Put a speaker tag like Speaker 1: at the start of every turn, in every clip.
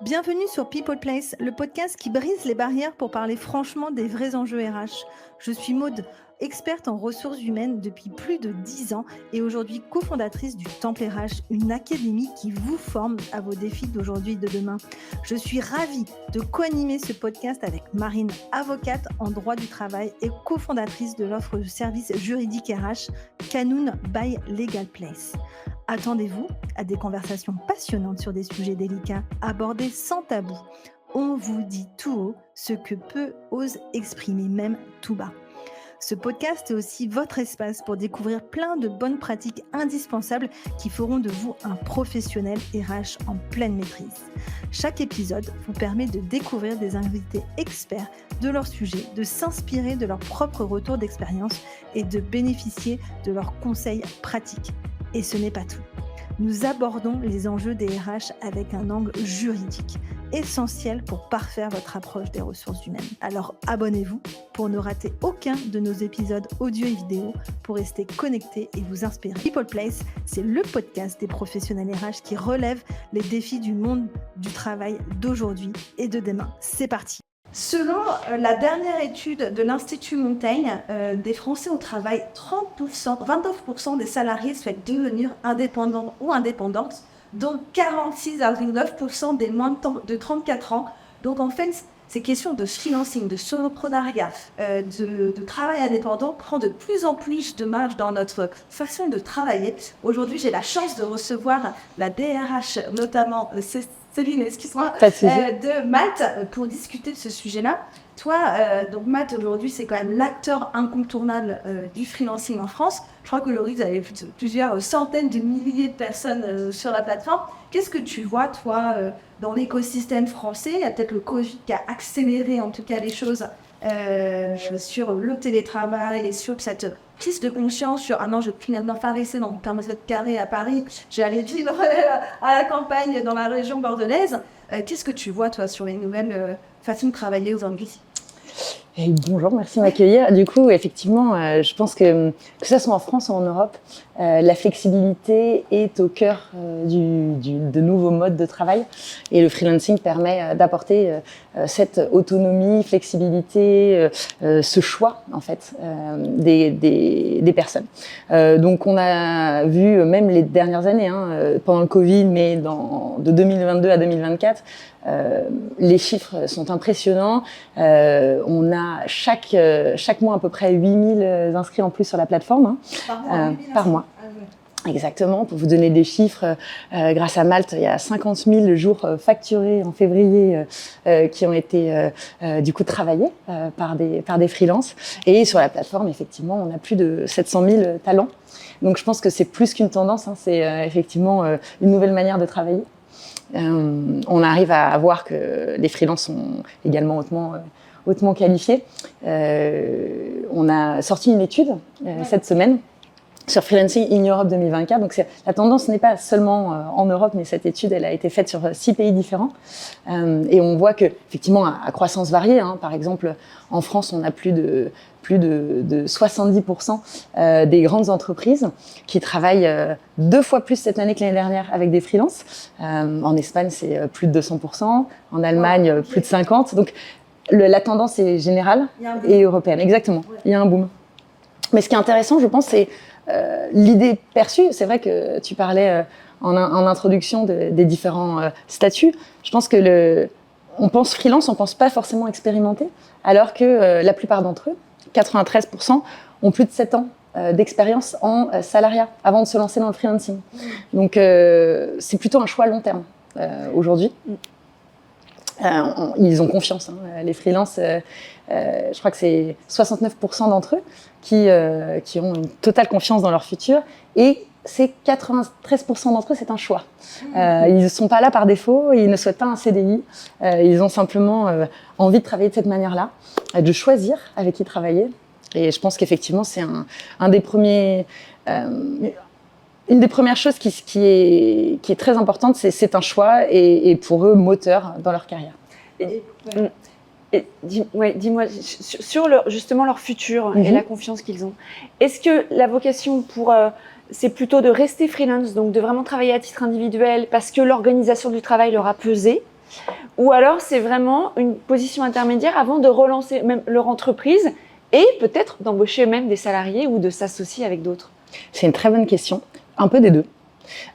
Speaker 1: Bienvenue sur People Place, le podcast qui brise les barrières pour parler franchement des vrais enjeux RH. Je suis Maude, experte en ressources humaines depuis plus de 10 ans et aujourd'hui cofondatrice du Temple RH, une académie qui vous forme à vos défis d'aujourd'hui et de demain. Je suis ravie de co-animer ce podcast avec Marine, avocate en droit du travail et cofondatrice de l'offre de services juridiques RH Canoun by Legal Place. Attendez-vous à des conversations passionnantes sur des sujets délicats, abordés sans tabou. On vous dit tout haut ce que peu osent exprimer même tout bas. Ce podcast est aussi votre espace pour découvrir plein de bonnes pratiques indispensables qui feront de vous un professionnel RH en pleine maîtrise. Chaque épisode vous permet de découvrir des invités experts de leur sujet, de s'inspirer de leur propre retour d'expérience et de bénéficier de leurs conseils pratiques. Et ce n'est pas tout. Nous abordons les enjeux des RH avec un angle juridique, essentiel pour parfaire votre approche des ressources humaines. Alors abonnez-vous pour ne rater aucun de nos épisodes audio et vidéo pour rester connecté et vous inspirer. People Place, c'est le podcast des professionnels RH qui relèvent les défis du monde du travail d'aujourd'hui et de demain. C'est parti. Selon la dernière étude de l'Institut Montaigne, des Français au travail, 29% des salariés souhaitent devenir indépendants ou indépendantes, dont 46,9% des moins de 34 ans. Donc en fait, ces questions de freelancing, de soloprenariat, de travail indépendant prend de plus en plus de marge dans notre façon de travailler. Aujourd'hui, j'ai la chance de recevoir la DRH, notamment Céline, excuse-moi, de Malte pour discuter de ce sujet-là. Toi, donc Malte, aujourd'hui, c'est quand même l'acteur incontournable du freelancing en France. Je crois qu'aujourd'hui, vous avez plusieurs centaines de milliers de personnes sur la plateforme. Qu'est-ce que tu vois, toi, dans l'écosystème français? Il y a peut-être le Covid qui a accéléré, en tout cas, les choses sur le télétravail et sur cette prise de conscience sur « Ah non, je vais finalement pas rester dans mon permis carré à Paris, je vais aller vivre à la campagne dans la région bordelaise ». Qu'est-ce que tu vois, toi, sur les nouvelles façons de travailler aujourd'hui?
Speaker 2: Et bonjour, merci de m'accueillir. Du coup, effectivement, je pense que ce soit en France ou en Europe, la flexibilité est au cœur de nouveaux modes de travail. Et le freelancing permet d'apporter cette autonomie, flexibilité, ce choix, en fait, des personnes. Donc, on a vu, même les dernières années, pendant le Covid, mais de 2022 à 2024, les chiffres sont impressionnants. On a chaque mois à peu près 8000 inscrits en plus sur la plateforme. Par mois. Exactement. Pour vous donner des chiffres, grâce à Malte, il y a 50 000 jours facturés en février qui ont été du coup travaillés par des freelances. Et sur la plateforme, effectivement, on a plus de 700 000 talents. Donc je pense que c'est plus qu'une tendance, c'est effectivement une nouvelle manière de travailler. On arrive à voir que les freelances sont également hautement qualifiés. On a sorti une étude cette semaine sur Freelancing in Europe 2024. Donc la tendance n'est pas seulement en Europe, mais cette étude elle a été faite sur 6 pays différents. Et on voit que effectivement à croissance variée, par exemple en France on a plus de 70% des grandes entreprises qui travaillent 2 fois plus cette année que l'année dernière avec des freelances. En Espagne c'est plus de 200%, en Allemagne plus de 50%. Donc la tendance est générale et européenne. Exactement, il y a un boom. Mais ce qui est intéressant, je pense, c'est l'idée perçue. C'est vrai que tu parlais en introduction des différents statuts. Je pense que on pense freelance, on pense pas forcément expérimenté, alors que la plupart d'entre eux, 93%, ont plus de 7 ans d'expérience en salariat avant de se lancer dans le freelancing. Donc c'est plutôt un choix à long terme aujourd'hui. Ils ont confiance, les freelances, je crois que c'est 69% d'entre eux qui ont une totale confiance dans leur futur, et c'est 93% d'entre eux, c'est un choix. Ils ne sont pas là par défaut, ils ne souhaitent pas un CDI, ils ont simplement envie de travailler de cette manière-là, de choisir avec qui travailler. Et je pense qu'effectivement, c'est un des premiers... Une des premières choses qui est très importante, c'est un choix et pour eux moteur dans leur carrière.
Speaker 3: Dis-moi, sur justement leur futur et la confiance qu'ils ont, est-ce que la vocation c'est plutôt de rester freelance, donc de vraiment travailler à titre individuel parce que l'organisation du travail leur a pesé, Ou alors c'est vraiment une position intermédiaire avant de relancer même leur entreprise et peut-être d'embaucher même des salariés ou de s'associer avec d'autres?
Speaker 2: C'est une très bonne question. Un peu des deux.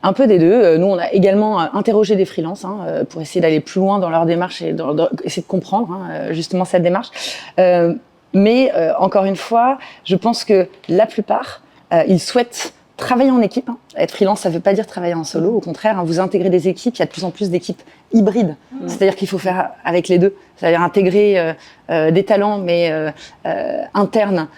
Speaker 2: Un peu des deux. Nous, on a également interrogé des freelances pour essayer d'aller plus loin dans leur démarche et essayer de comprendre justement cette démarche. Mais encore une fois, je pense que la plupart, ils souhaitent travailler en équipe. Être freelance, ça ne veut pas dire travailler en solo. Au contraire, vous intégrez des équipes. Il y a de plus en plus d'équipes hybrides. C'est-à-dire qu'il faut faire avec les deux. C'est-à-dire intégrer des talents, mais internes,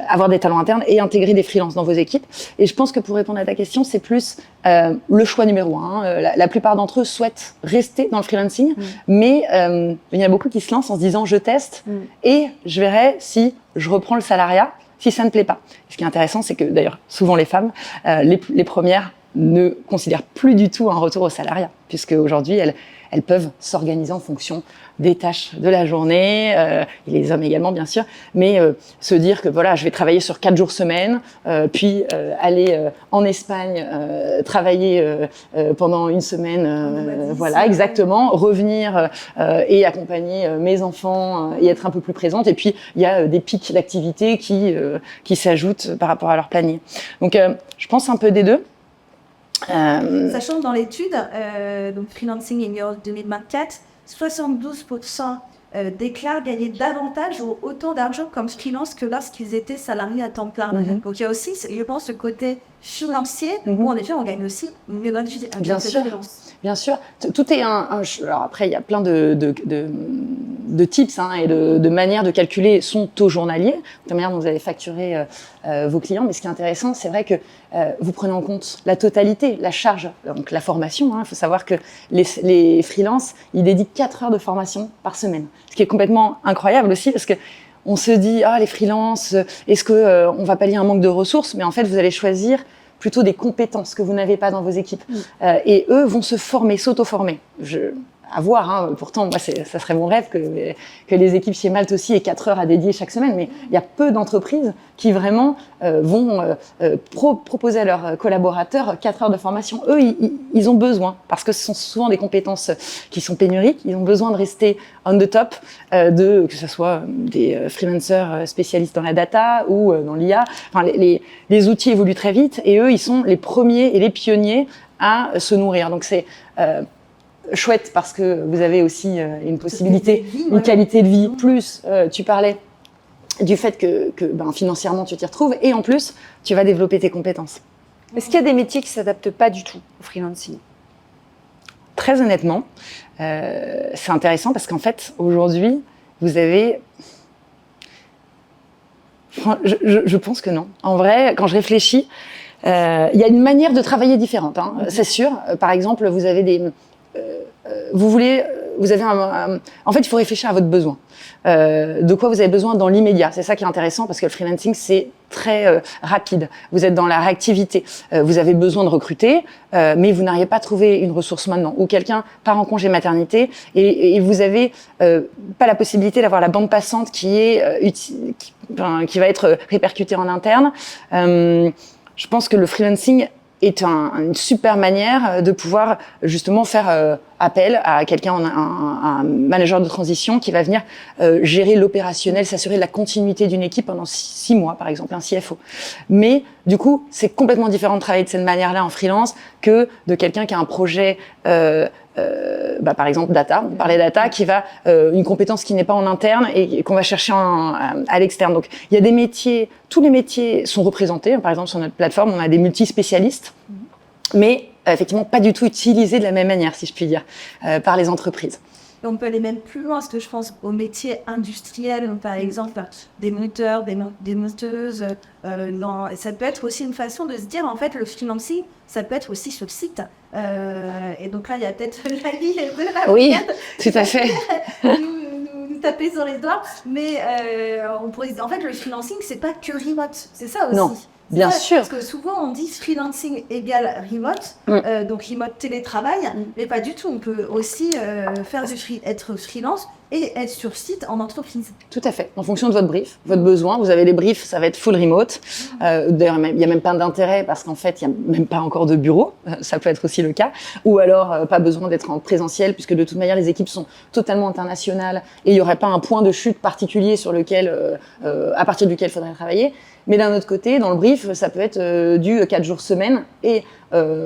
Speaker 2: avoir des talents internes et intégrer des freelances dans vos équipes. Et je pense que pour répondre à ta question, c'est plus le choix numéro un. La plupart d'entre eux souhaitent rester dans le freelancing, mais il y en a beaucoup qui se lancent en se disant je teste et je verrai si je reprends le salariat, si ça ne plaît pas. Ce qui est intéressant, c'est que d'ailleurs, souvent les femmes, les premières ne considèrent plus du tout un retour au salariat, puisque aujourd'hui, elles peuvent s'organiser en fonction des tâches de la journée, et les hommes également bien sûr, mais se dire que voilà, je vais travailler sur 4 jours semaine, puis aller en Espagne travailler pendant une semaine, voilà exactement, revenir et accompagner mes enfants et être un peu plus présente. Et puis il y a des pics d'activité qui s'ajoutent par rapport à leur planning. Donc je pense un peu des deux.
Speaker 1: Sachant dans l'étude, donc Freelancing in Europe 2024, 72% déclarent gagner davantage ou autant d'argent comme freelance que lorsqu'ils étaient salariés à temps plein. Donc il y a aussi, je pense, ce côté financier où en effet on gagne aussi une bonne vie.
Speaker 2: Bien sûr. Bien sûr, tout est alors après, il y a plein de tips et de manières de calculer son taux journalier, la manière dont vous allez facturer vos clients. Mais ce qui est intéressant, c'est vrai que vous prenez en compte la totalité, la charge, donc la formation. Il faut savoir que les freelances, ils dédient 4 heures de formation par semaine, ce qui est complètement incroyable aussi parce que on se dit les freelances, est-ce que on va pallier un manque de ressources? Mais en fait, vous allez choisir plutôt des compétences que vous n'avez pas dans vos équipes. Et eux vont se former, s'auto-former. À voir, pourtant, moi, ça serait mon rêve que les équipes chez Malte aussi aient 4 heures à dédier chaque semaine, mais il y a peu d'entreprises qui vraiment vont proposer à leurs collaborateurs 4 heures de formation. Eux, ils ont besoin, parce que ce sont souvent des compétences qui sont pénuriques, ils ont besoin de rester on the top, que ce soit des freelancers spécialistes dans la data ou dans l'IA. Enfin, les outils évoluent très vite et eux, ils sont les premiers et les pionniers à se nourrir. Donc c'est chouette parce que vous avez aussi une possibilité, une qualité de vie. Plus, tu parlais du fait que financièrement tu t'y retrouves et en plus tu vas développer tes compétences.
Speaker 3: Est-ce qu'il y a des métiers qui ne s'adaptent pas du tout au freelancing?
Speaker 2: Très honnêtement, c'est intéressant parce qu'en fait aujourd'hui vous avez... Je pense que non. En vrai, quand je réfléchis, il y a une manière de travailler différente, c'est sûr. Par exemple, vous avez en fait, il faut réfléchir à votre besoin. De quoi vous avez besoin dans l'immédiat. C'est ça qui est intéressant parce que le freelancing, c'est très rapide. Vous êtes dans la réactivité. Vous avez besoin de recruter, mais vous n'arrivez pas à trouver une ressource maintenant. Ou quelqu'un part en congé maternité et vous avez pas la possibilité d'avoir la bande passante qui va être répercutée en interne. Je pense que le freelancing est une super manière de pouvoir justement faire appel à quelqu'un, un manager de transition qui va venir gérer l'opérationnel, s'assurer de la continuité d'une équipe pendant 6 mois, par exemple, un CFO. Mais du coup, c'est complètement différent de travailler de cette manière-là en freelance que de quelqu'un qui a un projet, par exemple data, on parlait data, qui va une compétence qui n'est pas en interne et qu'on va chercher à l'externe. Donc il y a des métiers, tous les métiers sont représentés. Par exemple, sur notre plateforme, on a des multispécialistes, mais effectivement pas du tout utilisés de la même manière, si je puis dire, par les entreprises.
Speaker 1: Et on peut aller même plus loin, parce que je pense aux métiers industriels, donc par exemple des monteurs, des monteuses. Ça peut être aussi une façon de se dire, en fait, le freelancing, ça peut être aussi sur le site. Et donc là, il y a peut-être la vie de la
Speaker 2: Oui, tout à fait.
Speaker 1: nous taper sur les doigts. Mais on pourrait dire, en fait, le freelancing, c'est pas que remote. C'est ça aussi.
Speaker 2: Non. Bien sûr.
Speaker 1: Parce que souvent, on dit freelancing égale remote, donc remote télétravail, mais pas du tout. On peut aussi être freelance et être sur site en entreprise.
Speaker 2: Tout à fait. En fonction de votre brief, votre besoin. Vous avez les briefs, ça va être full remote. D'ailleurs, il n'y a même pas d'intérêt parce qu'en fait, il n'y a même pas encore de bureau. Ça peut être aussi le cas. Ou alors, pas besoin d'être en présentiel puisque de toute manière, les équipes sont totalement internationales et il n'y aurait pas un point de chute particulier sur lequel, à partir duquel il faudrait travailler. Mais d'un autre côté, dans le brief, ça peut être du 4 jours semaine et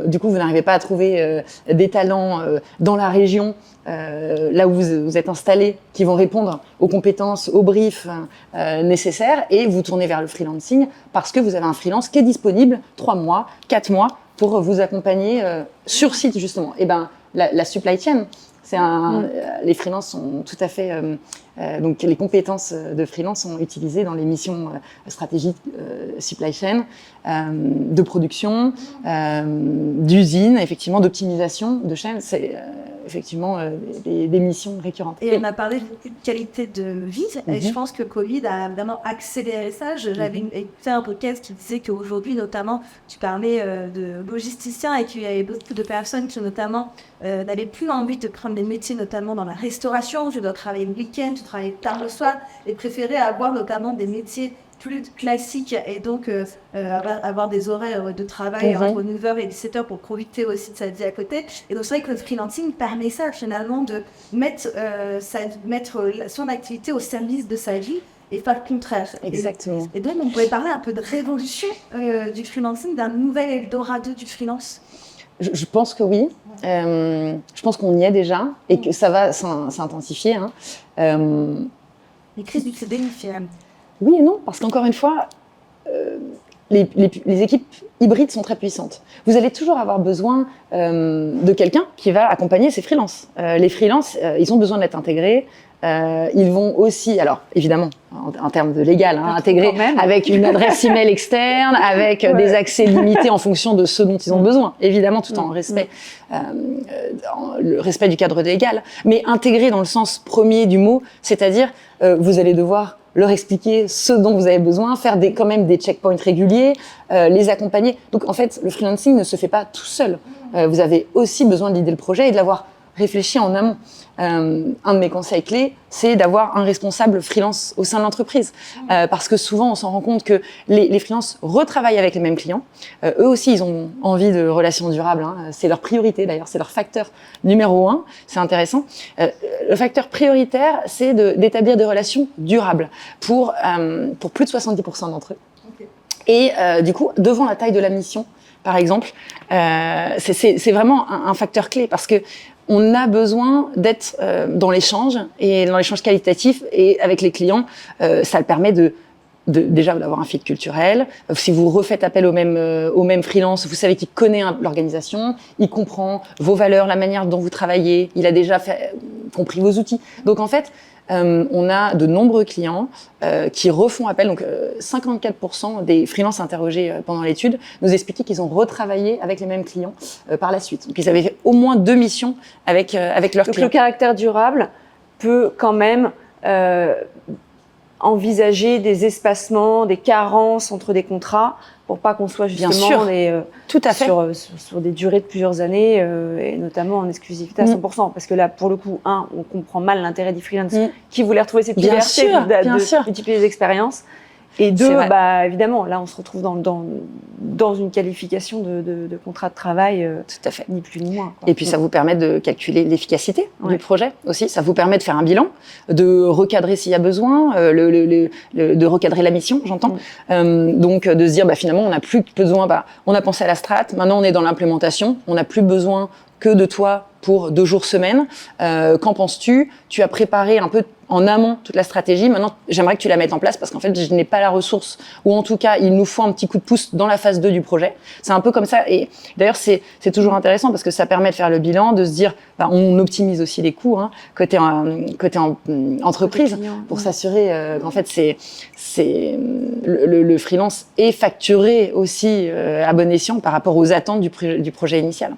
Speaker 2: du coup, vous n'arrivez pas à trouver des talents dans la région là où vous êtes installé qui vont répondre aux compétences, aux briefs nécessaires et vous tournez vers le freelancing parce que vous avez un freelance qui est disponible 3 mois, 4 mois pour vous accompagner sur site justement. Et ben la supply chain, les freelances sont tout à fait donc les compétences de freelance sont utilisées dans les missions stratégiques supply chain, de production, d'usine, effectivement d'optimisation de chaîne. C'est effectivement des missions récurrentes.
Speaker 1: Et on a parlé de qualité de vie, et je pense que Covid a vraiment accéléré ça. J'avais écouté un podcast qui disait qu'aujourd'hui, notamment, tu parlais de logisticiens et qu'il y avait beaucoup de personnes qui, notamment, n'avaient plus envie de prendre des métiers, notamment dans la restauration. Je dois travailler le week-end, je travaille tard le soir, et préféraient avoir notamment des métiers plus classique et donc avoir des horaires de travail entre 9h et 17h pour profiter aussi de sa vie à côté. Et donc c'est vrai que le freelancing permet ça finalement de mettre son activité au service de sa vie et pas le contraire.
Speaker 2: Exactement.
Speaker 1: Et donc on pourrait parler un peu de révolution du freelancing, d'un nouvel Eldorado du freelance.
Speaker 2: Je pense que oui. Je pense qu'on y est déjà et que ça va s'intensifier.
Speaker 1: Les crises du CDI, finalement.
Speaker 2: Oui et non, parce qu'encore une fois, les équipes hybrides sont très puissantes. Vous allez toujours avoir besoin de quelqu'un qui va accompagner ces freelances. Les freelances, ils ont besoin d'être intégrés. Ils vont aussi, alors évidemment, en termes de légal, intégrer avec une adresse email externe, avec des accès limités en fonction de ce dont ils ont besoin, évidemment, tout en respect, le respect du cadre légal, mais intégré dans le sens premier du mot, c'est-à-dire vous allez devoir leur expliquer ce dont vous avez besoin, faire quand même des checkpoints réguliers, les accompagner. Donc en fait, le freelancing ne se fait pas tout seul. Vous avez aussi besoin de l'idée le projet et de l'avoir réfléchi en amont. Un de mes conseils clés, c'est d'avoir un responsable freelance au sein de l'entreprise. Parce que souvent, on s'en rend compte que les freelances retravaillent avec les mêmes clients. Eux aussi, ils ont envie de relations durables. C'est leur priorité, d'ailleurs. C'est leur facteur numéro 1. C'est intéressant. Le facteur prioritaire, c'est d'établir des relations durables pour plus de 70% d'entre eux. Okay. Et du coup, devant la taille de la mission, par exemple, c'est vraiment un facteur clé parce que on a besoin d'être dans l'échange et dans l'échange qualitatif et avec les clients, ça le permet déjà d'avoir un fit culturel. Si vous refaites appel au même freelance, vous savez qu'il connaît l'organisation, il comprend vos valeurs, la manière dont vous travaillez, il a déjà compris vos outils. Donc en fait, on a de nombreux clients qui refont appel. Donc 54% des freelances interrogés pendant l'étude nous expliquaient qu'ils ont retravaillé avec les mêmes clients par la suite. Donc ils avaient fait au moins 2 missions avec leurs clients.
Speaker 3: Donc le caractère durable peut quand même envisager des espacements, des carences entre des contrats pour pas qu'on soit justement
Speaker 2: tout à fait.
Speaker 3: Sur des durées de plusieurs années et notamment en exclusivité à 100%. Parce que là, pour le coup, on comprend mal l'intérêt du freelance qui voulait retrouver cette liberté de multiplier les expériences. Et 2, évidemment, là, on se retrouve dans une qualification de contrat de travail,
Speaker 2: tout à fait,
Speaker 3: ni plus ni moins.
Speaker 2: Et puis, ça vous permet de calculer l'efficacité du projet aussi. Ça vous permet de faire un bilan, de recadrer s'il y a besoin, de recadrer la mission, j'entends. Donc, de se dire, finalement, on n'a plus besoin, on a pensé à la strat, maintenant on est dans l'implémentation, on n'a plus besoin que de toi pour 2 jours semaine. Qu'en penses-tu ? Tu as préparé un peu en amont toute la stratégie. Maintenant, j'aimerais que tu la mettes en place parce qu'en fait, je n'ai pas la ressource ou en tout cas, il nous faut un petit coup de pouce dans la phase 2 du projet. C'est un peu comme ça. Et d'ailleurs, c'est toujours intéressant parce que ça permet de faire le bilan, de se dire, on optimise aussi les coûts côté entreprise pour s'assurer qu'en fait, le freelance est facturé aussi à bon escient par rapport aux attentes du projet initial.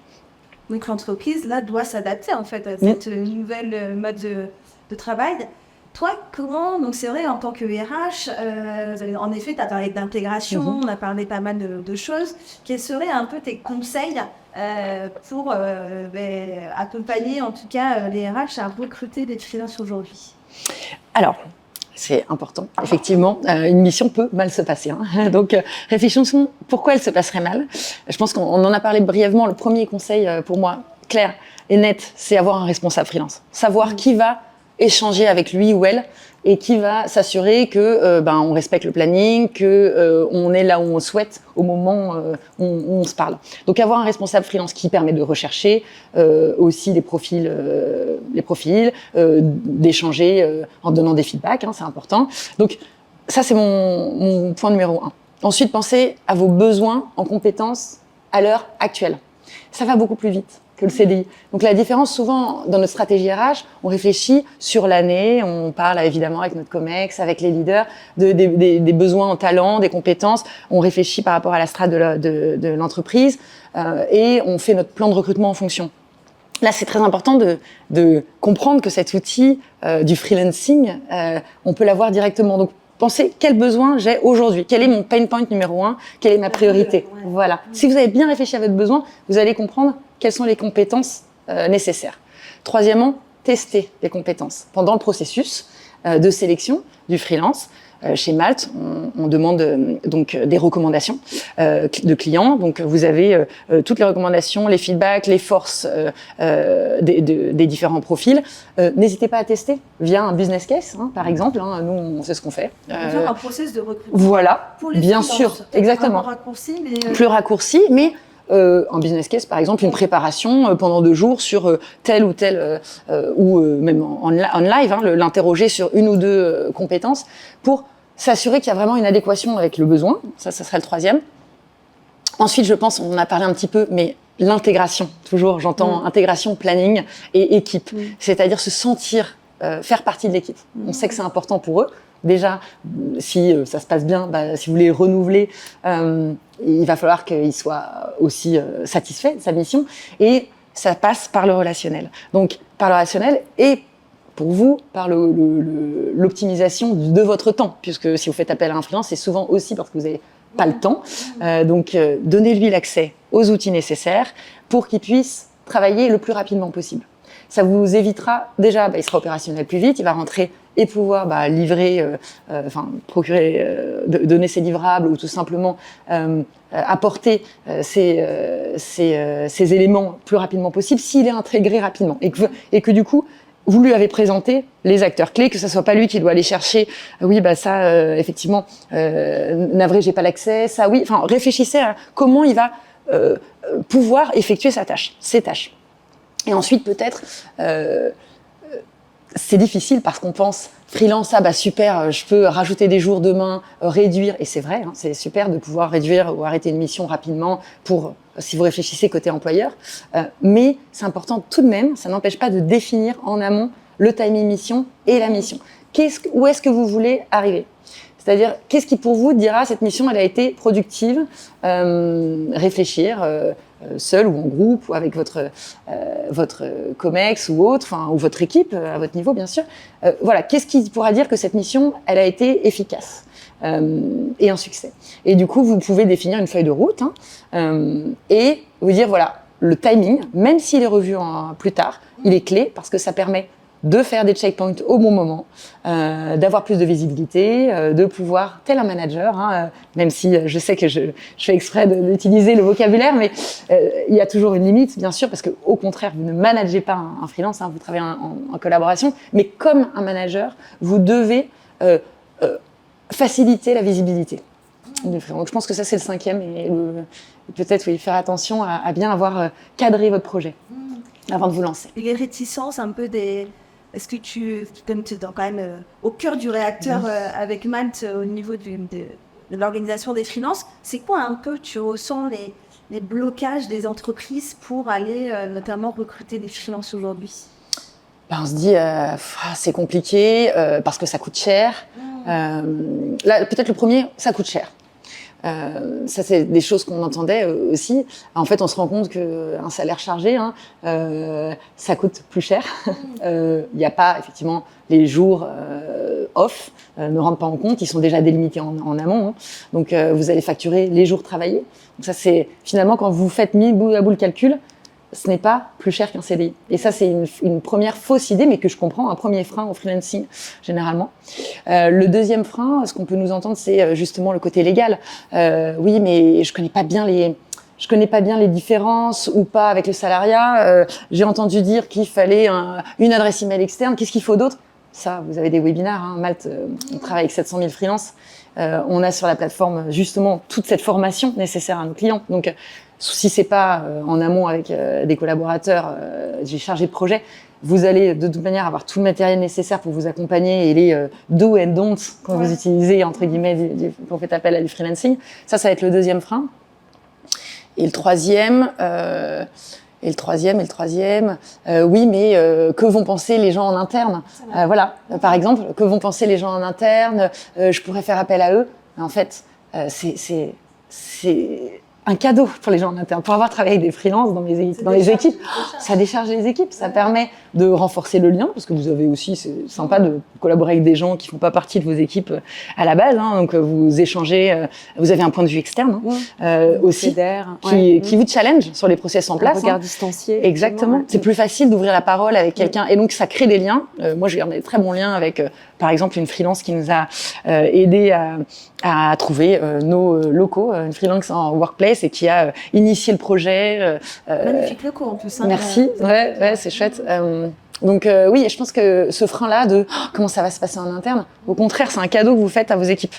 Speaker 1: Donc l'entreprise, là, doit s'adapter en fait à cette nouvelle mode de travail. Toi, comment, donc c'est vrai, en tant que RH, en effet, tu as parlé d'intégration, on a parlé pas mal de choses. Quels seraient un peu tes conseils pour accompagner, en tout cas, les RH à recruter des freelances aujourd'hui?
Speaker 2: Alors, c'est important, effectivement. Une mission peut mal se passer. Donc, réfléchissons pourquoi elle se passerait mal. Je pense qu'on en a parlé brièvement. Le premier conseil, pour moi, clair et net, c'est avoir un responsable freelance. Savoir qui va échanger avec lui ou elle et qui va s'assurer que on respecte le planning, que on est là où on souhaite au moment où on se parle. Donc avoir un responsable freelance qui permet de rechercher aussi les profils, d'échanger en donnant des feedbacks, c'est important. Donc ça c'est mon point numéro 1. Ensuite, pensez à vos besoins en compétences à l'heure actuelle. Ça va beaucoup plus vite que le CDI. Donc la différence, souvent, dans notre stratégie RH, on réfléchit sur l'année, on parle évidemment avec notre COMEX, avec les leaders, des besoins en talent, des compétences, on réfléchit par rapport à la strate de l'entreprise et on fait notre plan de recrutement en fonction. Là, c'est très important de comprendre que cet outil du freelancing, on peut l'avoir directement. Donc, pensez quel besoin j'ai aujourd'hui, quel est mon pain point numéro 1, quelle est ma priorité. Voilà. Si vous avez bien réfléchi à votre besoin, vous allez comprendre quelles sont les compétences nécessaires. Troisièmement, tester les compétences. Pendant le processus de sélection du freelance, chez Malte, on demande donc des recommandations de clients. Donc vous avez toutes les recommandations, les feedbacks, les forces des différents profils. N'hésitez pas à tester via un business case, par exemple. Nous, on sait ce qu'on fait.
Speaker 1: Un process de recrutement.
Speaker 2: Voilà, pour les bien sûr, exactement. Plus raccourci, mais un business case, par exemple, une préparation pendant 2 jours sur tel ou tel, ou même en live, l'interroger sur une ou 2 compétences pour s'assurer qu'il y a vraiment une adéquation avec le besoin. Ça serait le 3e. Ensuite, je pense, on en a parlé un petit peu, mais l'intégration, toujours, j'entends intégration, planning et équipe. C'est-à-dire se sentir faire partie de l'équipe. On sait que c'est important pour eux. Déjà, si ça se passe bien, si vous voulez renouveler, il va falloir qu'il soit aussi satisfait de sa mission. Et ça passe par le relationnel. Donc, par le relationnel et pour vous, par l'optimisation de votre temps. Puisque si vous faites appel à un freelance, c'est souvent aussi parce que vous n'avez pas le temps. Donc, donnez-lui l'accès aux outils nécessaires pour qu'il puisse travailler le plus rapidement possible. Ça vous évitera, déjà, il sera opérationnel plus vite, il va rentrer et pouvoir livrer, procurer, donner ses livrables ou tout simplement apporter ces éléments plus rapidement possible s'il est intégré rapidement. Et que du coup, vous lui avez présenté les acteurs clés, que ce soit pas lui qui doit aller chercher, effectivement, navré, j'ai pas l'accès, ça oui, réfléchissez à comment il va pouvoir effectuer ses tâches. Et ensuite, peut-être, c'est difficile parce qu'on pense freelance, super, je peux rajouter des jours demain, réduire, et c'est vrai, c'est super de pouvoir réduire ou arrêter une mission rapidement pour, si vous réfléchissez côté employeur, mais c'est important tout de même, ça n'empêche pas de définir en amont le timing mission et la mission. Où est-ce que vous voulez arriver ? C'est-à-dire, qu'est-ce qui pour vous dira cette mission, elle a été productive, réfléchir seul ou en groupe ou avec votre COMEX ou autre, ou votre équipe à votre niveau bien sûr. Voilà, qu'est-ce qui pourra dire que cette mission, elle a été efficace et un succès. Et du coup, vous pouvez définir une feuille de route et vous dire voilà, le timing, même s'il est revu plus tard, il est clé parce que ça permet de faire des checkpoints au bon moment, d'avoir plus de visibilité, de pouvoir, tel un manager, même si je sais que je fais exprès d'utiliser le vocabulaire, mais il y a toujours une limite, bien sûr, parce qu'au contraire, vous ne managez pas un freelance, vous travaillez en collaboration, mais comme un manager, vous devez faciliter la visibilité. Donc je pense que ça, c'est le 5e, et peut-être faire attention à bien avoir cadré votre projet avant de vous lancer.
Speaker 1: Et les réticences un peu des... Est-ce que comme tu es quand même au cœur du réacteur avec Malte au niveau de l'organisation des freelances, c'est quoi un peu, tu ressens les blocages des entreprises pour aller notamment recruter des freelances aujourd'hui ?
Speaker 2: On se dit, c'est compliqué parce que ça coûte cher. Là, peut-être le premier, ça coûte cher. Ça, c'est des choses qu'on entendait aussi. En fait, on se rend compte qu'un salaire chargé, ça coûte plus cher. Il n'y a pas, effectivement, les jours off ne rentrent pas en compte, ils sont déjà délimités en amont. Hein. Donc, vous allez facturer les jours travaillés. Donc ça, c'est finalement, quand vous faites mis bout à bout le calcul, ce n'est pas plus cher qu'un CDI. Et ça, c'est une première fausse idée, mais que je comprends, un premier frein au freelancing, généralement. Le deuxième frein, ce qu'on peut nous entendre, c'est justement le côté légal. Oui, mais je connais pas bien les différences ou pas avec le salariat. J'ai entendu dire qu'il fallait une adresse email externe. Qu'est-ce qu'il faut d'autre? Ça, vous avez des webinaires. Hein. Malte, on travaille avec 700 000 freelances. On a sur la plateforme justement toute cette formation nécessaire à nos clients. Donc, si c'est pas en amont avec des collaborateurs, des chargés de projet, vous allez de toute manière avoir tout le matériel nécessaire pour vous accompagner et les do and don'ts quand vous utilisez entre guillemets quand vous faites appel à du freelancing. Ça va être le deuxième frein. Et le troisième, oui, mais que vont penser les gens en interne? Voilà, par exemple, que vont penser les gens en interne? Je pourrais faire appel à eux. Mais en fait, c'est un cadeau pour les gens en interne. Pour avoir travaillé avec des freelances dans les équipes, ça décharge les équipes. Ça permet de renforcer le lien, parce que vous avez aussi, c'est sympa de collaborer avec des gens qui font pas partie de vos équipes à la base. Hein, donc vous échangez, vous avez un point de vue externe aussi, qui vous challenge sur les process en place.
Speaker 3: Un regard distancié.
Speaker 2: Exactement. C'est plus facile d'ouvrir la parole avec quelqu'un, et donc ça crée des liens. Moi, j'ai gardé de très bons liens avec, par exemple, une freelance qui nous a aidé à trouver nos locaux, une freelance en workplace, et qui a initié le projet.
Speaker 1: Magnifique locaux en plus. Hein,
Speaker 2: merci. Ouais, c'est chouette. Donc oui, je pense que ce frein-là de comment ça va se passer en interne, au contraire, c'est un cadeau que vous faites à vos équipes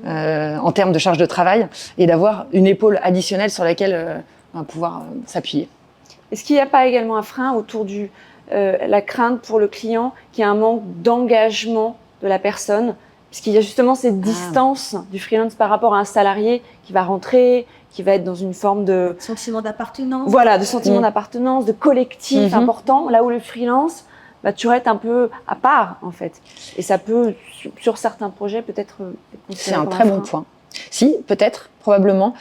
Speaker 2: en termes de charge de travail, et d'avoir une épaule additionnelle sur laquelle pouvoir s'appuyer.
Speaker 3: Est-ce qu'il n'y a pas également un frein autour du la crainte pour le client qu'il y a un manque d'engagement de la personne, puisqu'il y a justement cette distance du freelance par rapport à un salarié qui va rentrer, qui va être dans une forme de
Speaker 1: sentiment d'appartenance.
Speaker 3: Voilà, de sentiment d'appartenance, de collectif important, là où le freelance, tu restes un peu à part, en fait. Et ça peut, sur certains projets, peut-être...
Speaker 2: C'est un très bon point. Si, peut-être, probablement.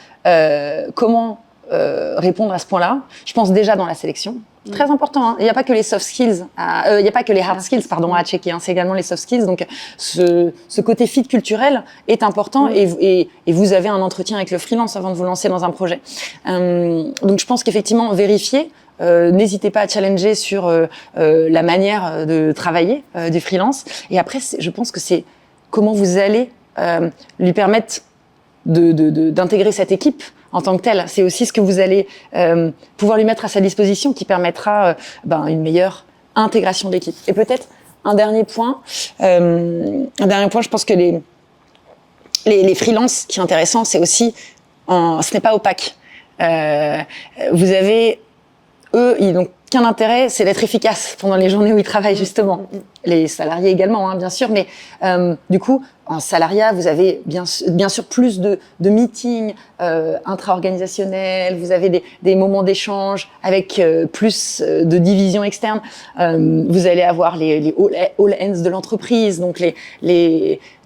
Speaker 2: Comment répondre à ce point-là? Je pense déjà dans la sélection. Très important. Hein. Il n'y a pas que les soft skills, il n'y a pas que les hard skills, pardon, à checker. Hein. C'est également les soft skills. Donc, ce côté fit culturel est important, et vous avez un entretien avec le freelance avant de vous lancer dans un projet. Donc, je pense qu'effectivement, vérifier. N'hésitez pas à challenger sur la manière de travailler du freelance. Et après, je pense que c'est comment vous allez lui permettre d'intégrer cette équipe en tant que telle. C'est aussi ce que vous allez pouvoir lui mettre à sa disposition qui permettra une meilleure intégration de l'équipe. Et peut-être un dernier point, je pense que les freelances, qui est intéressant, c'est aussi, ce n'est pas opaque. Vous avez, eux, ils n'ont qu'un intérêt, c'est d'être efficace pendant les journées où ils travaillent, justement. Les salariés également, hein, bien sûr, mais du coup, en salariat, vous avez bien sûr plus de meetings intra-organisationnels, vous avez des moments d'échange avec plus de divisions externes, vous allez avoir les all hands de l'entreprise, donc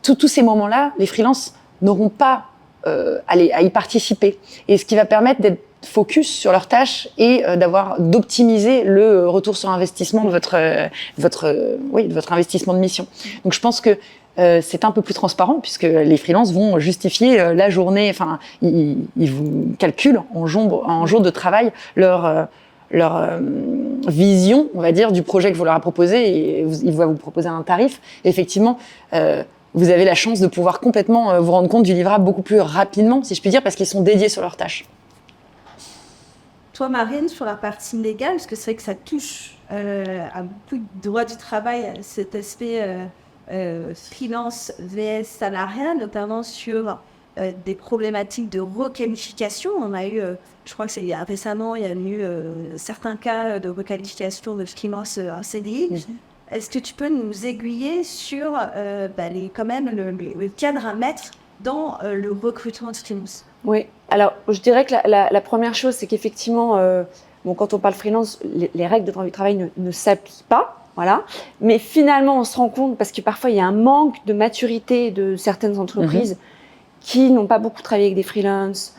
Speaker 2: tous ces moments-là, les freelances n'auront pas à y participer. Et ce qui va permettre d'être focus sur leurs tâches et d'optimiser le retour sur investissement de votre investissement de mission. Donc je pense que c'est un peu plus transparent, puisque les freelances vont justifier la journée, enfin ils vous calculent en jours de travail leur vision, on va dire, du projet que vous leur avez proposé, et ils vont vous proposer un tarif. Et effectivement, vous avez la chance de pouvoir complètement vous rendre compte du livrable beaucoup plus rapidement, si je puis dire, parce qu'ils sont dédiés sur leurs tâches.
Speaker 1: Toi, Marine, sur la partie légale, parce que c'est vrai que ça touche à beaucoup de droit du travail, cet aspect freelance vs salariat, notamment sur des problématiques de requalification. On a eu, je crois que c'est récemment, il y a eu certains cas de requalification de freelance en CDI. Est-ce que tu peux nous aiguiller sur quand même le cadre à mettre dans le recrutement de freelance?
Speaker 3: Oui, alors je dirais que la première chose, c'est qu'effectivement, quand on parle freelance, les règles de droit du travail ne s'appliquent pas. Voilà. Mais finalement, on se rend compte, parce que parfois il y a un manque de maturité de certaines entreprises qui n'ont pas beaucoup travaillé avec des freelances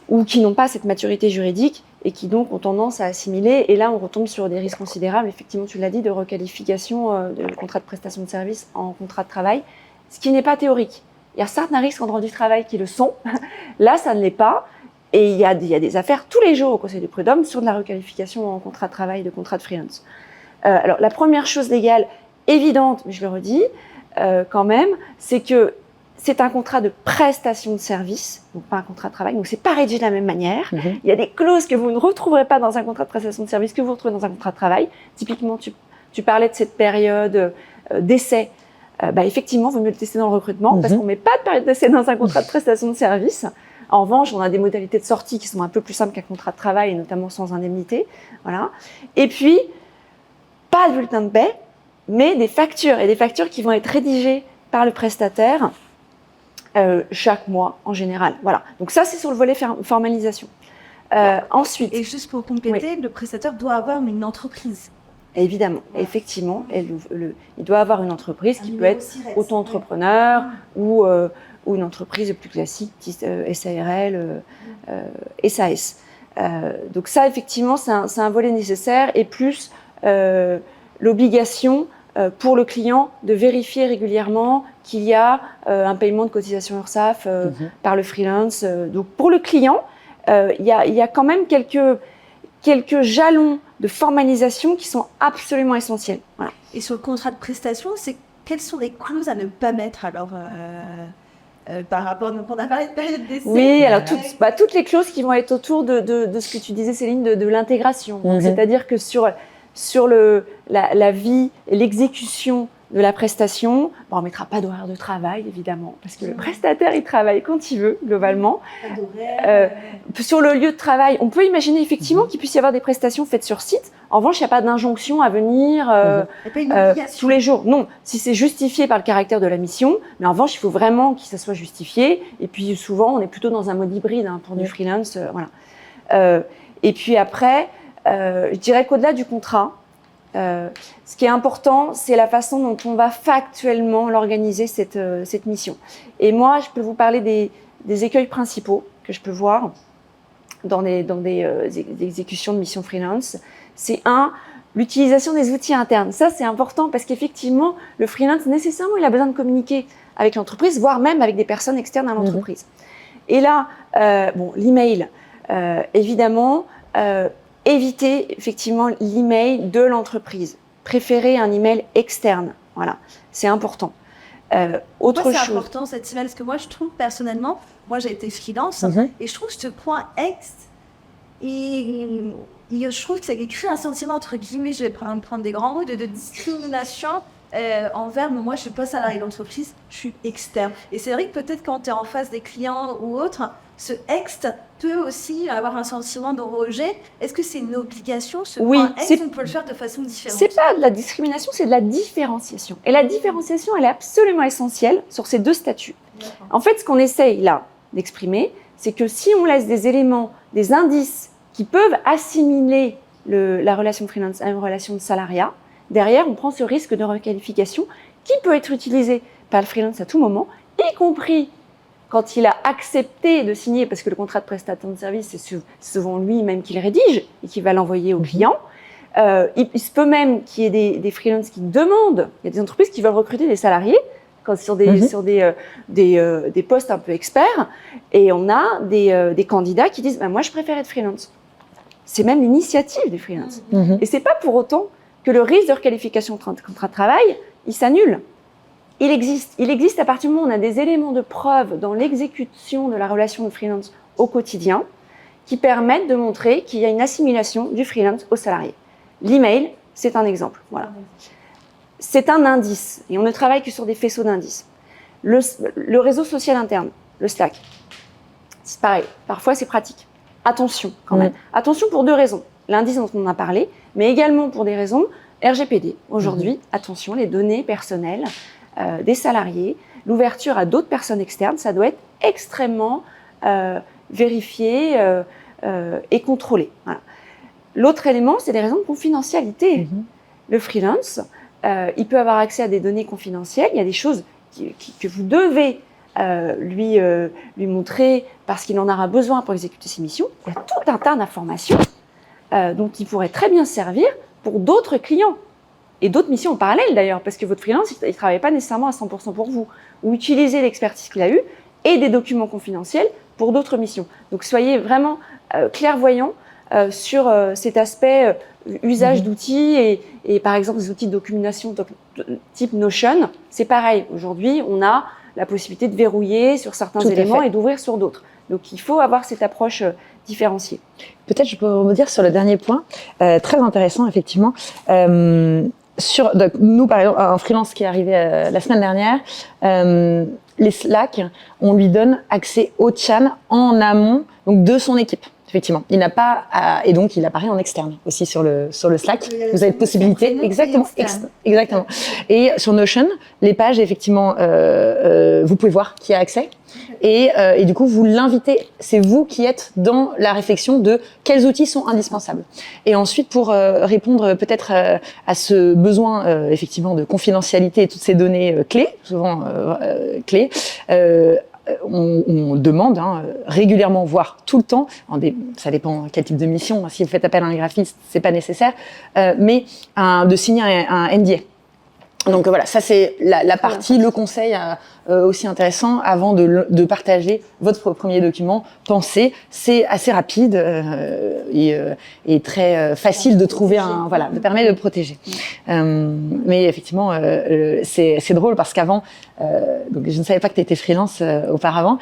Speaker 3: ou qui n'ont pas cette maturité juridique, et qui donc ont tendance à assimiler. Et là, on retombe sur des risques considérables, effectivement, tu l'as dit, de requalification de contrat de prestation de service en contrat de travail, ce qui n'est pas théorique. Il y a certains risques en droit du travail qui le sont. Là, ça ne l'est pas. Et il y a des affaires tous les jours au Conseil du prud'homme sur de la requalification en contrat de travail, de contrat de freelance. Alors, la première chose légale évidente, mais je le redis quand même, c'est que c'est un contrat de prestation de service, donc pas un contrat de travail, donc c'est pas rédigé de la même manière. Il y a des clauses que vous ne retrouverez pas dans un contrat de prestation de service que vous retrouvez dans un contrat de travail. Typiquement, tu parlais de cette période d'essai. Effectivement, il vaut mieux le tester dans le recrutement parce qu'on ne met pas de période d'essai dans un contrat de prestation de service. En revanche, on a des modalités de sortie qui sont un peu plus simples qu'un contrat de travail, et notamment sans indemnité. Voilà. Et puis, pas de bulletin de paie, mais des factures, et des factures qui vont être rédigées par le prestataire chaque mois en général. Voilà. Donc ça, c'est sur le volet formalisation. Ensuite.
Speaker 1: Et juste pour compléter, le prestataire doit avoir une entreprise.
Speaker 3: Évidemment, effectivement, il doit avoir une entreprise qui peut être auto-entrepreneur ou une entreprise plus classique, SARL, SAS. Donc ça, effectivement, c'est un volet nécessaire et plus l'obligation pour le client de vérifier régulièrement qu'il y a un paiement de cotisation URSSAF par le freelance. Donc pour le client, il y a quand même quelques jalons de formalisation qui sont absolument essentiels. Voilà.
Speaker 1: Et sur le contrat de prestation, quelles sont les clauses à ne pas mettre alors par rapport, donc on a parlé de période d'essai.
Speaker 3: Oui, alors toutes les clauses qui vont être autour de ce que tu disais, Céline, de l'intégration. C'est-à-dire que sur la vie et l'exécution de la prestation, on ne mettra pas d'horaire de travail, évidemment, parce que le prestataire, il travaille quand il veut, globalement. Sur le lieu de travail, on peut imaginer effectivement qu'il puisse y avoir des prestations faites sur site. En revanche, il n'y a pas d'injonction à venir tous les jours. Non, si c'est justifié par le caractère de la mission, mais en revanche, il faut vraiment que ça soit justifié. Et puis souvent, on est plutôt dans un mode hybride pour du freelance. Voilà. Et puis après, je dirais qu'au-delà du contrat, ce qui est important, c'est la façon dont on va factuellement l'organiser, cette mission. Et moi, je peux vous parler des écueils principaux que je peux voir dans des exécutions de missions freelance. C'est l'utilisation des outils internes. Ça, c'est important parce qu'effectivement, le freelance, nécessairement, il a besoin de communiquer avec l'entreprise, voire même avec des personnes externes à l'entreprise. Et là, l'email, évidemment, éviter effectivement l'email de l'entreprise. Préférer un email externe. Voilà, c'est important.
Speaker 1: Pourquoi c'est important cette email? Parce que moi, je trouve personnellement, moi j'ai été freelance et je trouve que ce point ex, et je trouve que ça crée un sentiment entre guillemets, je vais prendre des grands mots, de discrimination envers moi, je suis pas salarié d'entreprise, je suis externe. Et c'est vrai que peut-être quand tu es en face des clients ou autres, ce ex peut aussi avoir un sentiment de rejet. Est-ce que c'est une obligation, point ex, on peut le faire de façon différente?
Speaker 3: C'est pas de la discrimination, c'est de la différenciation. Et la différenciation, elle est absolument essentielle sur ces deux statuts. En fait, ce qu'on essaye là d'exprimer, c'est que si on laisse des éléments, des indices qui peuvent assimiler la relation freelance à une relation de salariat, derrière, on prend ce risque de requalification qui peut être utilisé par le freelance à tout moment, y compris quand il a accepté de signer, parce que le contrat de prestation de service, c'est souvent lui-même qui le rédige et qui va l'envoyer au client. Il se peut même qu'il y ait des freelances qui demandent, il y a des entreprises qui veulent recruter des salariés sur des postes un peu experts, et on a des candidats qui disent moi je préfère être freelance. C'est même l'initiative des freelances. Et c'est pas pour autant que le risque de requalification de contrat de travail, il s'annule. Il existe à partir du moment où on a des éléments de preuve dans l'exécution de la relation de freelance au quotidien qui permettent de montrer qu'il y a une assimilation du freelance au salarié. L'email, c'est un exemple. Voilà. C'est un indice et on ne travaille que sur des faisceaux d'indices. Le réseau social interne, le Slack, c'est pareil. Parfois, c'est pratique. Attention quand même. Attention pour deux raisons. L'indice dont on a parlé, mais également pour des raisons RGPD. Aujourd'hui, attention, les données personnelles des salariés, l'ouverture à d'autres personnes externes, ça doit être extrêmement vérifié et contrôlé. Voilà. L'autre élément, c'est des raisons de confidentialité. Le freelance, il peut avoir accès à des données confidentielles. Il y a des choses que vous devez lui montrer parce qu'il en aura besoin pour exécuter ses missions. Il y a tout un tas d'informations dont il pourrait très bien se servir pour d'autres clients et d'autres missions en parallèle d'ailleurs, parce que votre freelance, il ne travaille pas nécessairement à 100% pour vous. Ou utiliser l'expertise qu'il a eue et des documents confidentiels pour d'autres missions. Donc soyez vraiment clairvoyants sur cet aspect usage d'outils et par exemple des outils de documentation type Notion. C'est pareil, aujourd'hui on a la possibilité de verrouiller sur certains éléments et d'ouvrir sur d'autres. Donc il faut avoir cette approche différenciée.
Speaker 2: Peut-être je peux rebondir sur le dernier point, très intéressant effectivement. Donc, nous, par exemple, un freelance qui est arrivé la semaine dernière, les Slack, on lui donne accès au chat en amont donc de son équipe. Effectivement, il n'a pas et donc il apparaît en externe aussi sur le Slack. Vous avez possibilité exactement. Et sur Notion, les pages effectivement, vous pouvez voir qui a accès. Et du coup, vous l'invitez, c'est vous qui êtes dans la réflexion de quels outils sont indispensables. Et ensuite, pour répondre peut-être à ce besoin effectivement de confidentialité et toutes ces données clés, souvent clés, on demande régulièrement, voire tout le temps, ça dépend quel type de mission, si vous faites appel à un graphiste, c'est pas nécessaire, mais de signer un NDA. Donc voilà, ça c'est la partie, le conseil aussi intéressant avant de partager votre premier document. Pensez, c'est assez rapide et très facile de trouver de permettre de protéger. Mais effectivement, c'est drôle parce qu'avant, donc je ne savais pas que tu étais freelance auparavant.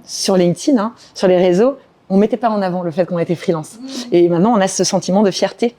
Speaker 2: Sur LinkedIn, sur les réseaux, on mettait pas en avant le fait qu'on était freelance. Et maintenant, on a ce sentiment de fierté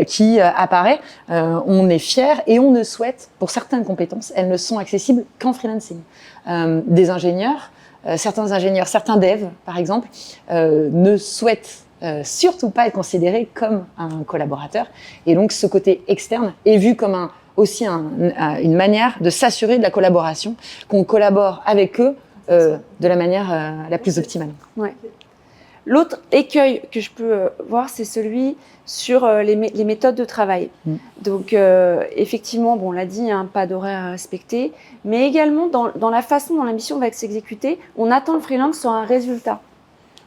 Speaker 2: qui apparaît. On est fier et on ne souhaite, pour certaines compétences, elles ne sont accessibles qu'en freelancing. Des ingénieurs, certains devs, par exemple, ne souhaitent surtout pas être considérés comme un collaborateur. Et donc, ce côté externe est vu comme aussi une manière de s'assurer de la collaboration, qu'on collabore avec eux de la manière la plus optimale.
Speaker 3: Ouais. L'autre écueil que je peux voir, c'est celui sur les méthodes de travail. Donc, effectivement, on l'a dit, pas d'horaire à respecter, mais également dans la façon dont la mission va s'exécuter, on attend le freelance sur un résultat.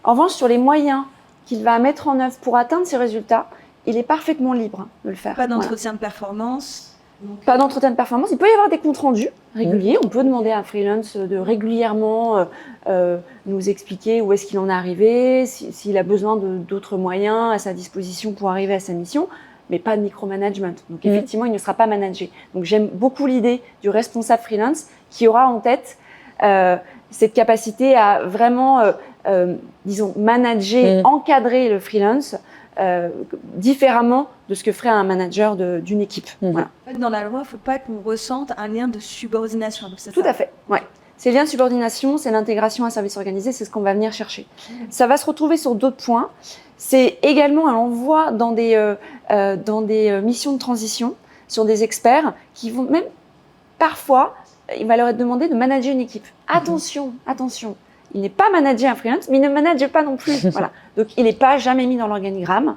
Speaker 3: En revanche, sur les moyens qu'il va mettre en œuvre pour atteindre ces résultats, il est parfaitement libre de le faire.
Speaker 1: Pas d'entretien de performance.
Speaker 3: Pas d'entretien de performance. Il peut y avoir des comptes rendus réguliers. On peut demander à un freelance de régulièrement nous expliquer où est-ce qu'il en est arrivé, s'il a besoin d'autres moyens à sa disposition pour arriver à sa mission, mais pas de micromanagement. Donc effectivement, il ne sera pas managé. Donc j'aime beaucoup l'idée du responsable freelance qui aura en tête cette capacité à vraiment, manager, encadrer le freelance différemment de ce que ferait un manager d'une équipe. Voilà.
Speaker 1: En fait, dans la loi, il ne faut pas qu'on ressente un lien de subordination.
Speaker 3: Tout à fait, ouais. Ces liens de subordination, c'est l'intégration à un service organisé, c'est ce qu'on va venir chercher. Ça va se retrouver sur d'autres points. C'est également un envoi dans des missions de transition sur des experts qui vont même, parfois, il va leur être demandé de manager une équipe. Attention. Il n'est pas managé un freelance, mais il ne manage pas non plus. Voilà. Donc, il n'est pas jamais mis dans l'organigramme.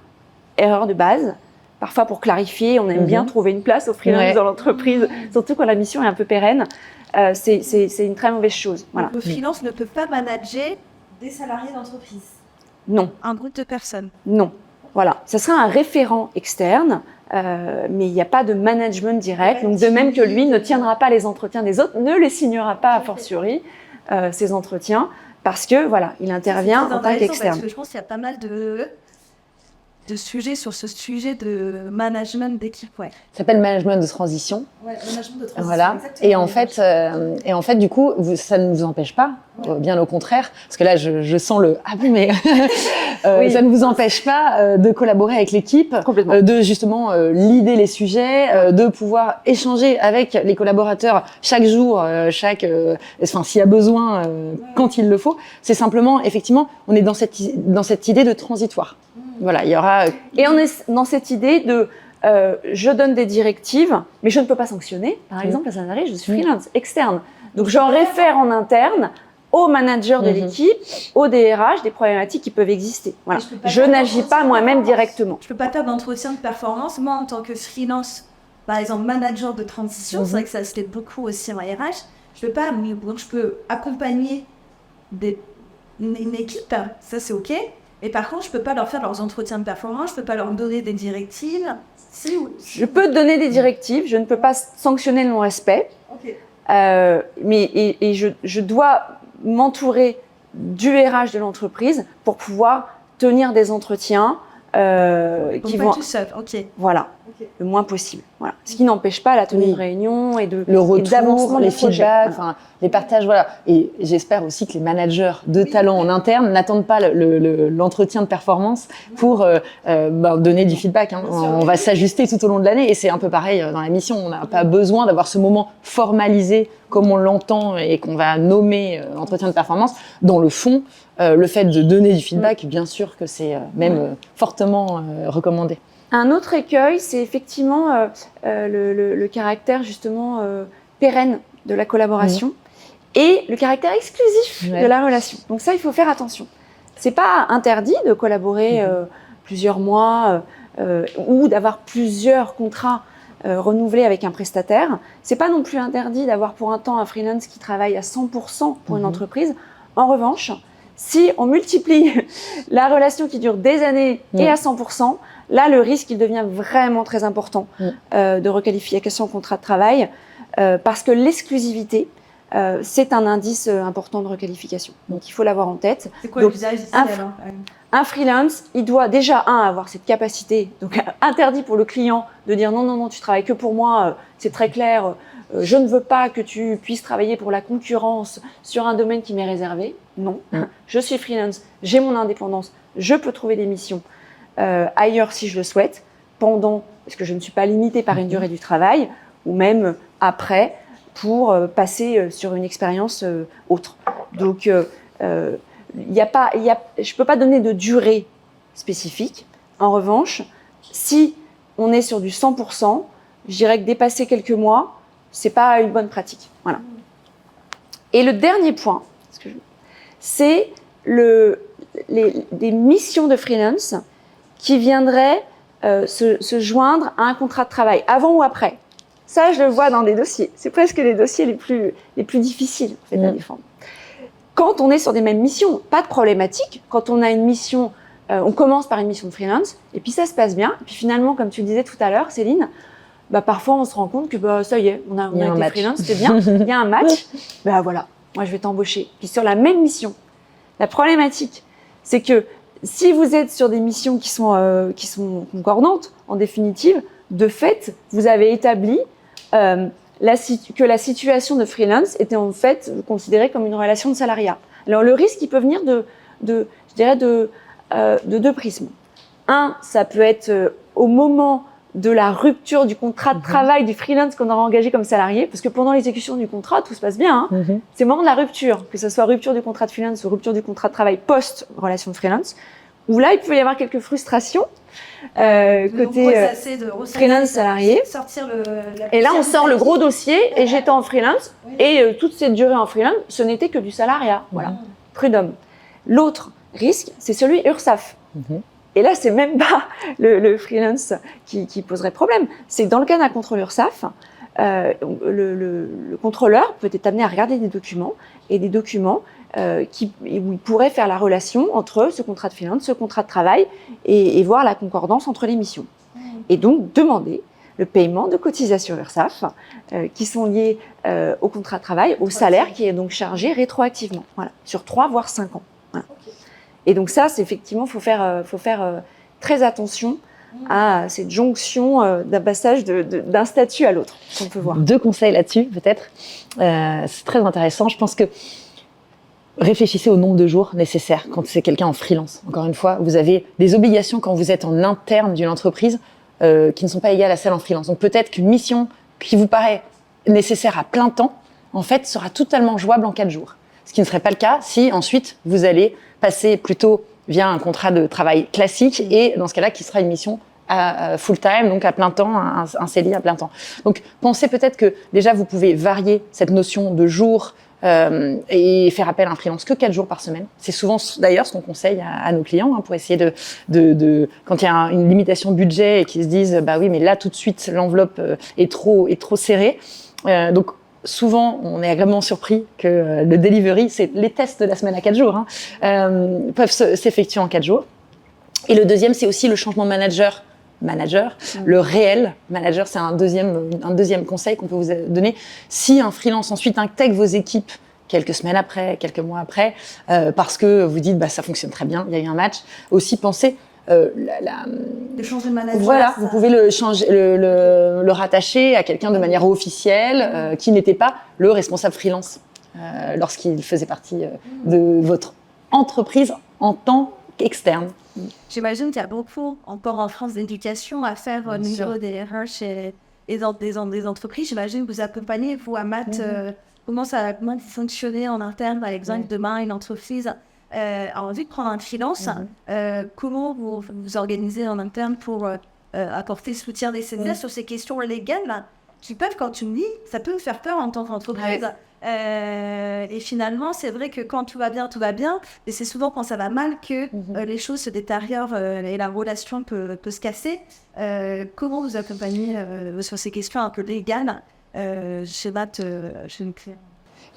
Speaker 3: Erreur de base. Parfois, pour clarifier, on aime bien trouver une place au freelance dans l'entreprise, surtout quand la mission est un peu pérenne. C'est une très mauvaise chose. Voilà.
Speaker 1: Le freelance ne peut pas manager des salariés d'entreprise.
Speaker 3: Non.
Speaker 1: Un groupe de personnes.
Speaker 3: Non. Voilà. Ça sera un référent externe, mais il n'y a pas de management direct. Donc, de même que lui ne tiendra pas les entretiens des autres, ne les signera pas a fortiori. Ces entretiens, parce que voilà, il intervient en tant qu'externe.
Speaker 1: Parce que je pense qu'il y a pas mal de sujets sur ce sujet de management d'équipe. Ouais.
Speaker 2: Ça s'appelle management de transition.
Speaker 1: Ouais, management de transition.
Speaker 2: Voilà. Et en fait, du coup, ça ne vous empêche pas, bien au contraire, parce que là, je sens ça ne vous empêche pas de collaborer avec l'équipe, de justement leader les sujets, de pouvoir échanger avec les collaborateurs chaque jour, s'il y a besoin, quand il le faut. C'est simplement, effectivement, on est dans cette idée de transitoire. Voilà, il y aura.
Speaker 3: Et on est dans cette idée de je donne des directives, mais je ne peux pas sanctionner. Par exemple, à Sanary, je suis freelance, externe. Donc, j'en réfère en interne au manager de l'équipe, au DRH, des problématiques qui peuvent exister. Voilà. Je n'agis pas moi-même directement.
Speaker 1: Je ne peux pas faire d'entretien de performance. Moi, en tant que freelance, par exemple, manager de transition, c'est vrai que ça se fait beaucoup aussi en RH. je peux pas, donc je peux accompagner une équipe, ça c'est ok. Et par contre, je peux pas leur faire leurs entretiens de performance, je peux pas leur donner des directives.
Speaker 3: Je peux te donner des directives, je ne peux pas sanctionner le non-respect.
Speaker 1: Okay.
Speaker 3: Mais je dois m'entourer du RH de l'entreprise pour pouvoir tenir des entretiens qui vont
Speaker 1: tout seul. Okay.
Speaker 3: Voilà, le moins possible. Voilà. Ce qui n'empêche pas la tenue de réunion et
Speaker 2: le retour, les feedbacks,
Speaker 3: voilà.
Speaker 2: Les partages, voilà. Et j'espère aussi que les managers de talent en interne n'attendent pas l'entretien de performance pour donner du feedback. Hein. On va s'ajuster tout au long de l'année et c'est un peu pareil dans la mission. On n'a pas besoin d'avoir ce moment formalisé comme on l'entend et qu'on va nommer entretien de performance. Dans le fond, le fait de donner du feedback, bien sûr que c'est même fortement recommandé.
Speaker 3: Un autre écueil, c'est effectivement le caractère justement pérenne de la collaboration et le caractère exclusif de la relation. Donc ça, il faut faire attention. C'est pas interdit de collaborer plusieurs mois ou d'avoir plusieurs contrats renouvelés avec un prestataire. C'est pas non plus interdit d'avoir pour un temps un freelance qui travaille à 100% pour une entreprise. En revanche, si on multiplie la relation qui dure des années et à 100%, là, le risque, il devient vraiment très important de requalification en contrat de travail parce que l'exclusivité, c'est un indice important de requalification. Donc, il faut l'avoir en tête.
Speaker 1: C'est quoi l'usage
Speaker 3: un freelance, il doit déjà, avoir cette capacité, donc interdit pour le client de dire non, tu travailles que pour moi, c'est très clair, je ne veux pas que tu puisses travailler pour la concurrence sur un domaine qui m'est réservé. Non, je suis freelance, j'ai mon indépendance, je peux trouver des missions ailleurs si je le souhaite, parce que je ne suis pas limitée par une durée du travail, ou même après, pour passer sur une expérience autre. Donc, je ne peux pas donner de durée spécifique. En revanche, si on est sur du 100%, je dirais que dépasser quelques mois, ce n'est pas une bonne pratique. Voilà. Et le dernier point, c'est des missions de freelance qui viendraient se joindre à un contrat de travail, avant ou après. Ça, je le vois dans des dossiers. C'est presque les dossiers les plus difficiles en fait, à défendre. Quand on est sur des mêmes missions, pas de problématique. Quand on a une mission, on commence par une mission de freelance, et puis ça se passe bien. Et puis finalement, comme tu le disais tout à l'heure, Céline, parfois on se rend compte que ça y est, on a été freelance, c'était bien, il y a un match, voilà, moi je vais t'embaucher. Puis sur la même mission, la problématique, c'est que si vous êtes sur des missions qui sont concordantes, en définitive, de fait, vous avez établi que la situation de freelance était en fait considérée comme une relation de salariat. Alors le risque, il peut venir de deux prismes. Un, ça peut être au moment de la rupture du contrat de travail du freelance qu'on aura engagé comme salarié, parce que pendant l'exécution du contrat, tout se passe bien. C'est le moment de la rupture, que ce soit rupture du contrat de freelance ou rupture du contrat de travail post-relation de freelance, où là, il peut y avoir quelques frustrations côté freelance salarié. Et là, on sort le gros dossier et j'étais en freelance et toute cette durée en freelance, ce n'était que du salariat. Voilà, prud'homme. L'autre risque, c'est celui URSSAF. Et là, c'est même pas le freelance qui poserait problème. C'est dans le cas d'un contrôle URSSAF, le contrôleur peut être amené à regarder des documents et des documents où il pourrait faire la relation entre ce contrat de freelance, ce contrat de travail et voir la concordance entre les missions. Et donc, demander le paiement de cotisations URSSAF qui sont liées au contrat de travail, au salaire qui est donc chargé rétroactivement, voilà, sur 3 voire 5 ans. Voilà. Et donc ça, c'est effectivement, faut faire très attention à cette jonction d'un passage d'un statut à l'autre, qu'on peut voir.
Speaker 2: 2 conseils là-dessus, peut-être. C'est très intéressant. Je pense que réfléchissez au nombre de jours nécessaires quand c'est quelqu'un en freelance. Encore une fois, vous avez des obligations quand vous êtes en interne d'une entreprise qui ne sont pas égales à celles en freelance. Donc peut-être qu'une mission qui vous paraît nécessaire à plein temps, en fait, sera totalement jouable en 4 jours. Ce qui ne serait pas le cas si ensuite vous allez passer plutôt via un contrat de travail classique et dans ce cas-là qui sera une mission à full-time, donc à plein temps, un CDI à plein temps. Donc pensez peut-être que déjà vous pouvez varier cette notion de jour et faire appel à un freelance que 4 jours par semaine. C'est souvent d'ailleurs ce qu'on conseille à nos clients pour essayer de quand il y a une limitation budget et qu'ils se disent oui mais là tout de suite l'enveloppe est trop serrée. Donc souvent, on est agréablement surpris que le delivery, c'est les tests de la semaine à 4 jours, peuvent s'effectuer en 4 jours. Et le deuxième, c'est aussi le changement de manager. Le réel manager, c'est un deuxième conseil qu'on peut vous donner. Si un freelance ensuite intègre vos équipes quelques semaines après, quelques mois après, parce que vous dites ça fonctionne très bien, il y a eu un match, aussi pensez
Speaker 1: de changer de manager.
Speaker 2: Voilà, vous pouvez le rattacher à quelqu'un de manière officielle qui n'était pas le responsable freelance lorsqu'il faisait partie de votre entreprise en tant qu'externe.
Speaker 1: J'imagine qu'il y a beaucoup encore en France d'éducation à faire au niveau des RH et des entreprises. J'imagine que vous accompagnez, vous, Amat, comment ça fonctionner en interne, par exemple, demain, une entreprise a envie de prendre un freelance. Comment vous organisez en interne pour apporter soutien nécessaire sur ces questions légales qui peuvent, quand tu me dis, ça peut me faire peur en tant qu'entreprise. Et finalement, c'est vrai que quand tout va bien, et c'est souvent quand ça va mal que les choses se détériorent et la relation peut se casser. Comment vous accompagnez sur ces questions un peu légales chez Matt, chez une cliente?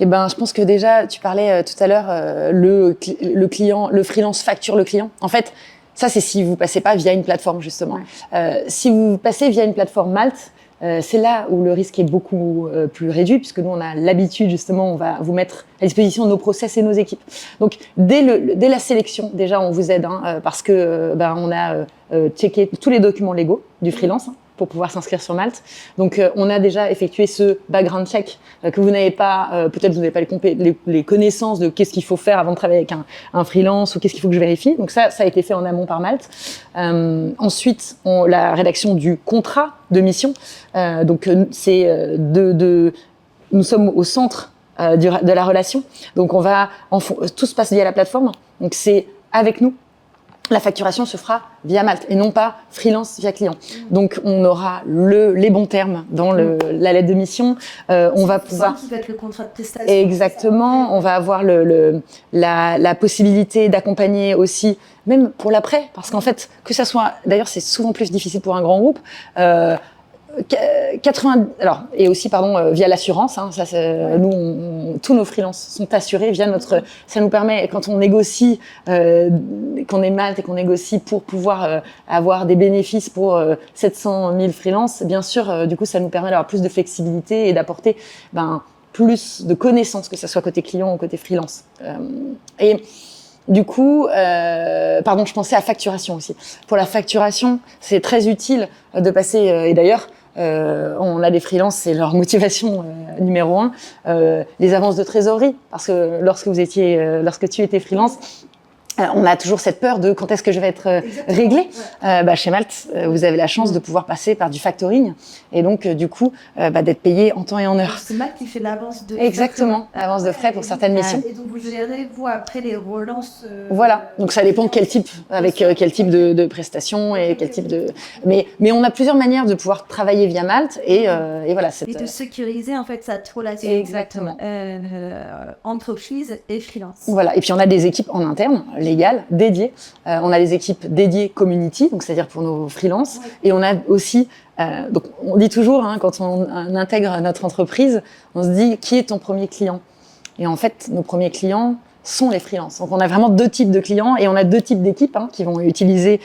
Speaker 2: Je pense que déjà, tu parlais tout à l'heure, le client, le freelance facture le client. En fait, ça, c'est si vous passez pas via une plateforme, justement. Si vous passez via une plateforme Malte, c'est là où le risque est beaucoup plus réduit, puisque nous, on a l'habitude, justement, on va vous mettre à disposition nos process et nos équipes. Donc, dès la sélection, déjà, on vous aide, parce que on a checké tous les documents légaux du freelance, pour pouvoir s'inscrire sur Malte. Donc, on a déjà effectué ce background check que vous n'avez pas, peut-être vous n'avez pas les connaissances de qu'est-ce qu'il faut faire avant de travailler avec un freelance ou qu'est-ce qu'il faut que je vérifie. Donc ça a été fait en amont par Malte. Ensuite, la rédaction du contrat de mission. Donc, c'est nous sommes au centre de la relation. Donc, tout se passe via la plateforme. Donc, c'est avec nous. La facturation se fera via Malte et non pas freelance via client. Donc, on aura les bons termes dans la lettre de mission. On va pouvoir...
Speaker 1: Qui va être le contrat de prestation.
Speaker 2: Exactement. On va avoir la possibilité d'accompagner aussi, même pour l'après. Parce qu'en fait, que ça soit... D'ailleurs, c'est souvent plus difficile pour un grand groupe. Et aussi via l'assurance, nous tous nos freelances sont assurés via ça nous permet, quand on négocie, qu'on est Malte et qu'on négocie pour pouvoir avoir des bénéfices pour 700 000 freelances, bien sûr, du coup ça nous permet d'avoir plus de flexibilité et d'apporter plus de connaissances, que ce soit côté client ou côté freelance. Et du coup, je pensais à facturation aussi. Pour la facturation, c'est très utile de passer, et d'ailleurs, on a des freelances, c'est leur motivation numéro 1, les avances de trésorerie, parce que lorsque tu étais freelance, on a toujours cette peur de quand est-ce que je vais être réglé. Chez Malte, vous avez la chance de pouvoir passer par du factoring et donc du coup d'être payé en temps et en heure.
Speaker 1: C'est Malte qui fait l'avance de
Speaker 2: Exactement, l'avance de frais pour certaines missions.
Speaker 1: Et donc vous gérez vous après les relances.
Speaker 2: Voilà, donc ça dépend quel type de prestations et quel type de. Mais on a plusieurs manières de pouvoir travailler via Malte et voilà.
Speaker 1: Et de sécuriser en fait cette relation.
Speaker 2: Exactement.
Speaker 1: Entreprise et freelance.
Speaker 2: Voilà, et puis on a des équipes en interne légales dédiées. On a des équipes dédiées community, donc c'est-à-dire pour nos freelances, et on a aussi donc on dit toujours quand on intègre notre entreprise, on se dit qui est ton premier client. Et en fait, nos premiers clients sont les freelances. Donc on a vraiment 2 types de clients et on a 2 types d'équipes qui vont utiliser,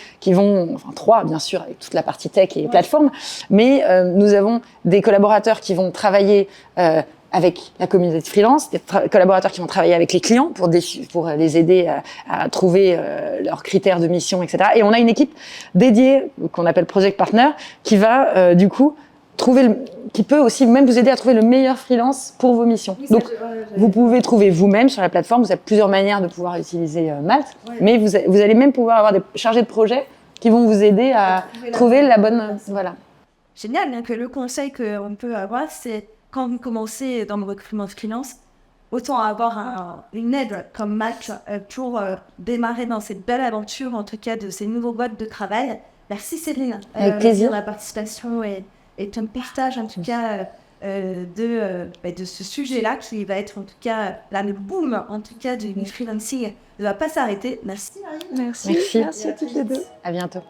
Speaker 2: 3 bien sûr avec toute la partie tech et plateforme, mais nous avons des collaborateurs qui vont travailler avec la communauté de freelance, des collaborateurs qui vont travailler avec les clients pour les aider à trouver leurs critères de mission, etc. Et on a une équipe dédiée qu'on appelle Project Partner qui va du coup qui peut aussi même vous aider à trouver le meilleur freelance pour vos missions. Oui, donc, vous pouvez trouver vous-même sur la plateforme. Vous avez plusieurs manières de pouvoir utiliser Malte, mais vous allez même pouvoir avoir des chargés de projet qui vont vous aider à trouver la bonne. Voilà.
Speaker 1: Génial, que le conseil qu'on peut avoir, c'est quand vous commencez dans le recrutement freelance, autant avoir une aide comme Malte pour démarrer dans cette belle aventure, en tout cas de ces nouveaux modes de travail. Merci Céline.
Speaker 2: Avec plaisir.
Speaker 1: La participation et ton partage en tout cas de ce sujet-là qui va être en tout cas le boom en tout cas du freelancing ne va pas s'arrêter. Merci Marie.
Speaker 2: Merci à toutes les deux. À bientôt.